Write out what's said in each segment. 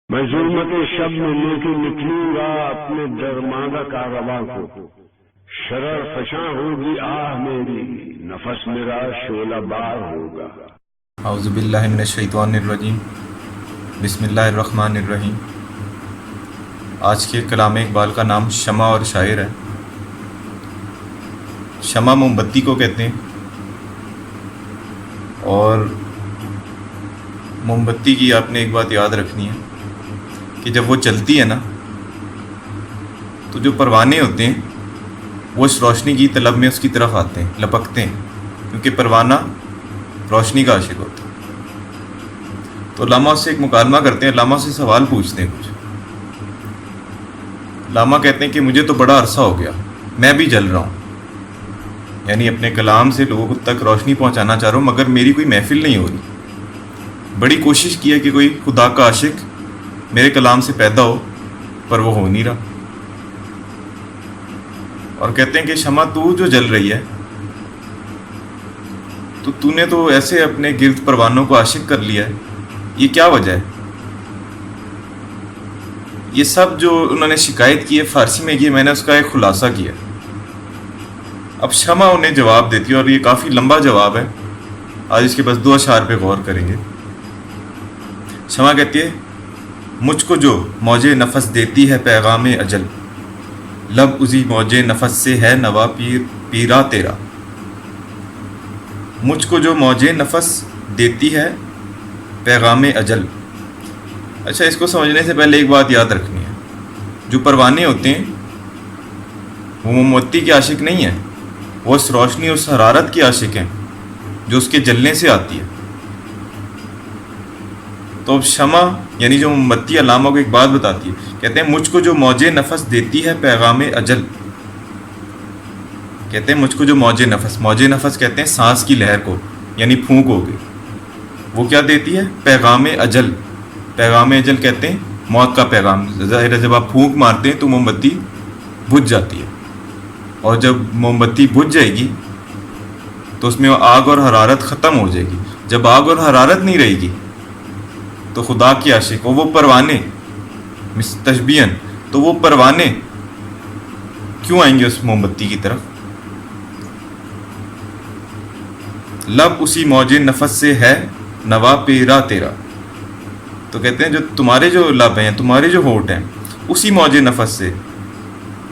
میں ظلمت شب میں لے کے نکلوں گا اپنے درماندہ کارواں کو، شرر فشاں ہوگی آہ میری، نفس میرا شعلہ بار ہوگا۔ اعوذ باللہ من الشیطان الرجیم، بسم اللہ الرحمن الرحیم۔ آج کے کلام اقبال کا نام شمع اور شاعر ہے۔ شمع موم بتی کو کہتے ہیں، اور موم بتی کی آپ نے ایک بات یاد رکھنی ہے کہ جب وہ چلتی ہے نا تو جو پروانے ہوتے ہیں وہ اس روشنی کی طلب میں اس کی طرف آتے ہیں، لپکتے ہیں، کیونکہ پروانہ روشنی کا عاشق ہوتا ہے۔ تو علامہ سے ایک مکالمہ کرتے ہیں، علامہ سے سوال پوچھتے ہیں کچھ۔ علامہ کہتے ہیں کہ مجھے تو بڑا عرصہ ہو گیا، میں بھی جل رہا ہوں، یعنی اپنے کلام سے لوگوں تک روشنی پہنچانا چاہ رہا ہوں، مگر میری کوئی محفل نہیں ہو رہی۔ بڑی کوشش کی ہے کہ کوئی خدا کا عاشق میرے کلام سے پیدا ہو، پر وہ ہو نہیں رہا۔ اور کہتے ہیں کہ شمع تو جو جل رہی ہے، تو نے تو ایسے اپنے گرد پروانوں کو عاشق کر لیا ہے، یہ کیا وجہ ہے؟ یہ سب جو انہوں نے شکایت کی ہے فارسی میں کی، میں نے اس کا ایک خلاصہ کیا۔ اب شمع انہیں جواب دیتی ہے، اور یہ کافی لمبا جواب ہے، آج اس کے بس 2 اشعار پہ غور کریں گے۔ شمع کہتی ہے، مجھ کو جو موج نفس دیتی ہے پیغام اجل، لب اسی موج نفس سے ہے نوا پیرا تیرا۔ مجھ کو جو موج نفس دیتی ہے پیغام اجل۔ اچھا، اس کو سمجھنے سے پہلے ایک بات یاد رکھنی ہے، جو پروانے ہوتے ہیں وہ موم بتی کے عاشق نہیں ہیں، وہ اس روشنی اور اس حرارت کے عاشق ہیں جو اس کے جلنے سے آتی ہے۔ تو اب شمع یعنی جو موم بتی علامہ کو ایک بات بتاتی ہے، کہتے ہیں مجھ کو جو موج نفس دیتی ہے پیغام اجل۔ کہتے ہیں مجھ کو جو موج نفس کہتے ہیں سانس کی لہر کو، یعنی پھونک ہو گئی، وہ کیا دیتی ہے؟ پیغام اجل۔ پیغام اجل کہتے ہیں موت کا پیغام۔ ظاہر ہے جب آپ پھونک مارتے ہیں تو موم بتی بجھ جاتی ہے، اور جب موم بتی بجھ جائے گی تو اس میں آگ اور حرارت ختم ہو جائے گی۔ جب آگ اور حرارت نہیں رہے گی تو خدا کے عاشق وہ پروانے تشبیہن، تو وہ پروانے کیوں آئیں گے اس موم بتی کی طرف؟ لب اسی موج نفس سے ہے نوا پیرا تیرا۔ تو کہتے ہیں جو تمہارے جو لب ہیں، تمہارے جو ہونٹ ہیں، اسی موج نفس سے،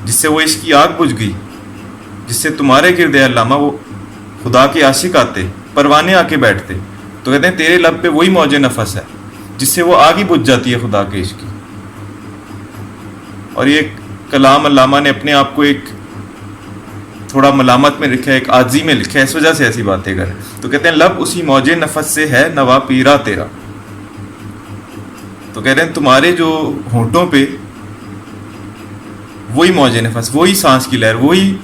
جس سے وہ اس کی آگ بجھ گئی، جس سے تمہارے گرد علامہ وہ خدا کے عاشق آتے، پروانے آ کے بیٹھتے، تو کہتے ہیں تیرے لب پہ وہی موج نفس ہے جس سے وہ آگ ہی بجھ جاتی ہے خدا کے عشق کی۔ اور یہ کلام علامہ نے اپنے آپ کو ایک تھوڑا ملامت میں لکھا ہے، ایک عاجزی میں لکھا ہے، اس وجہ سے ایسی باتیں کر رہے ہیں۔ تو کہتے ہیں لب اسی موج نفس سے ہے نوا پیرا تیرا۔ تو کہہ رہے ہیں تمہارے جو ہونٹوں پہ وہی موج نفس، وہی سانس کی لہر، وہی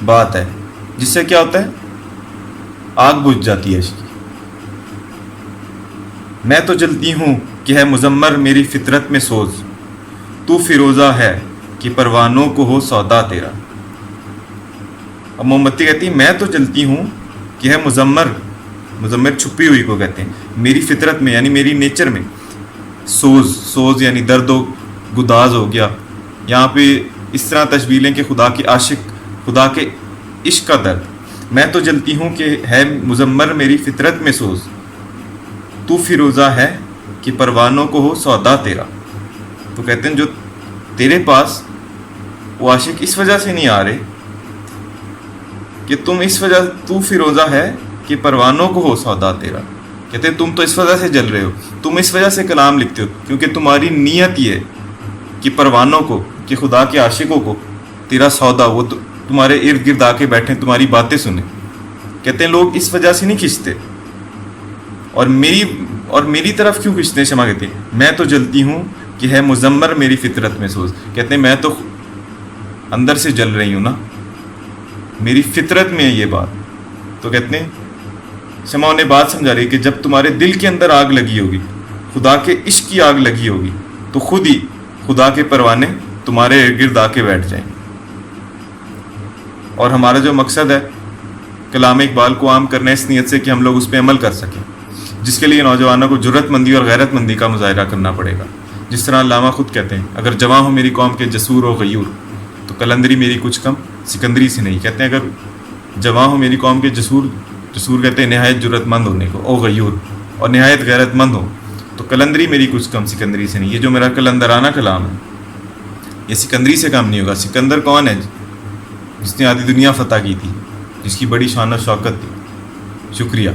بات ہے جس سے کیا ہوتا ہے؟ آگ بجھ جاتی ہے عشق کی۔ میں تو جلتی ہوں کہ ہے مزمر میری فطرت میں سوز، تو فیروزہ ہے کہ پروانوں کو ہو سودا تیرا۔ اب موم بتی کہتی ہے میں تو جلتی ہوں کہ ہے مزمر چھپی ہوئی کو کہتے ہیں، میری فطرت میں یعنی میری نیچر میں، سوز یعنی درد و گداز ہو گیا۔ یہاں پہ اس طرح تشبیہ لیں کہ خدا کے عاشق، خدا کے عشق کا درد۔ میں تو جلتی ہوں کہ ہے مزمر میری فطرت میں سوز، تو فیروزہ ہے کہ پروانوں کو ہو سودا تیرا۔ تو کہتے ہیں جو تیرے پاس وہ عاشق اس وجہ سے نہیں آ رہے کہ تم اس وجہ، تو فیروزہ ہے کہ پروانوں کو ہو سودا تیرا۔ کہتے ہیں تم تو اس وجہ سے جل رہے ہو، تم اس وجہ سے کلام لکھتے ہو کیونکہ تمہاری نیت یہ ہے کہ پروانوں کو، کہ خدا کے عاشقوں کو تیرا سودا، وہ تمہارے ارد گرد آ کے بیٹھیں، تمہاری باتیں سنیں۔ کہتے ہیں لوگ اس وجہ سے نہیں کھنچتے، اور میری طرف کیوں کھنچتے ہیں؟ شمع کہتی ہے میں تو جلتی ہوں کہ ہے مزمر میری فطرت میں سوز۔ کہتے ہیں میں تو اندر سے جل رہی ہوں نا، میری فطرت میں ہے یہ بات۔ تو کہتے ہیں شمع انہیں بات سمجھا رہی ہے کہ جب تمہارے دل کے اندر آگ لگی ہوگی، خدا کے عشق کی آگ لگی ہوگی، تو خود ہی خدا کے پروانے تمہارے ارد گرد آ کے بیٹھ جائیں۔ اور ہمارا جو مقصد ہے کلام اقبال کو عام کرنا اس نیت سے کہ ہم لوگ اس پہ عمل کر سکیں، جس کے لیے نوجوانوں کو جرت مندی اور غیرت مندی کا مظاہرہ کرنا پڑے گا، جس طرح علامہ خود کہتے ہیں اگر جواں ہو میری قوم کے جسور و غیور تو قلندری میری کچھ کم سکندری سے نہیں. کہتے ہیں اگر جواں ہو میری قوم کے جسور کہتے ہیں نہایت جرت مند ہونے کو، او غیور، اور نہایت غیرت مند ہو تو قلندری میری کچھ کم سکندری سے نہیں. یہ جو میرا قلندرانہ کلام ہے یہ سکندری سے کام نہیں ہوگا. سکندر کون ہے؟ جس نے آدھی دنیا فتح کی تھی، جس کی بڑی شان و شوکت تھی. شکریہ.